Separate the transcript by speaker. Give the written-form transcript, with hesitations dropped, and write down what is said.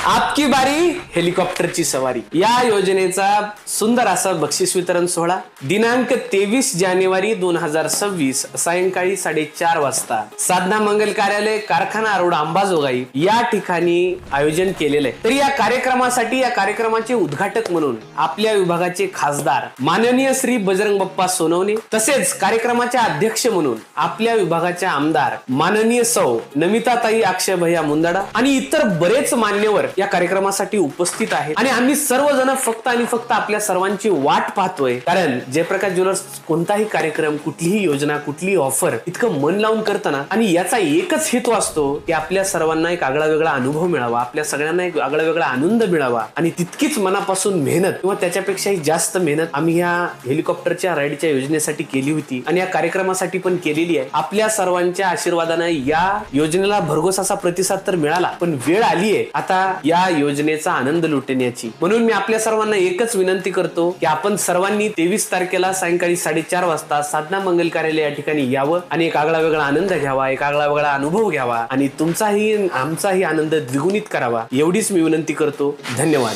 Speaker 1: आपकी बारी हेलिकॉप्टरची सवारी या योजनेचा सुंदर असा बक्षीस वितरण सोहळा दिनांक 23 जानेवारी 2026 सायंकाळी 4:30 वाजता साधना मंगल कार्यालय कारखाना रोड अंबाजोगाई या ठिकाणी आयोजन केलेलं आहे। तर या कार्यक्रमाचे उद्घाटक म्हणून आपल्या विभागाचे खासदार माननीय श्री बजरंग बाप्पा सोनवणे, तसेच कार्यक्रमाचे अध्यक्ष म्हणून आपल्या विभागाच्या आमदार माननीय सौ नमिताताई अक्षय भैया मुंदडा आणि इतर बरेच मान्यवर या कार्यक्रमासाठी उपस्थित आहेत। आणि आम्ही सर्वजण फक्त आणि फक्त आपल्या सर्वांची वाट पाहतोय, कारण जयप्रकाश ज्वेलर्स कोणताही कार्यक्रम, कुठलीही योजना, कुठलीही ऑफर इतकं मन लावून करताना आणि याचा एकच हेतू असतो की आपल्या सर्वांना एक आगळा वेगळा अनुभव मिळावा, आपल्या सगळ्यांना एक आगळा वेगळा आनंद मिळावा आणि तितकीच मनापासून मेहनत किंवा त्याच्यापेक्षाही जास्त मेहनत आम्ही या हेलिकॉप्टरच्या राईडच्या योजनेसाठी केली होती आणि या कार्यक्रमासाठी पण केलेली आहे। आपल्या सर्वांच्या आशीर्वादाने या योजनेला भरघोस असा प्रतिसाद तर मिळाला, पण वेळ आली आहे आता या योजनेचा आनंद लुटण्याची। म्हणून मी आपल्या सर्वांना एकच विनंती करतो की आपण सर्वांनी 23 तारखेला सायंकाळी 4:30 वाजता साधना मंगल कार्यालय या ठिकाणी यावं आणि एक आगळा वेगळा आनंद घ्यावा, एक आगळा वेगळा अनुभव घ्यावा आणि तुमचाही आमचाही आनंद द्विगुणित करावा, एवढीच मी विनंती करतो। धन्यवाद।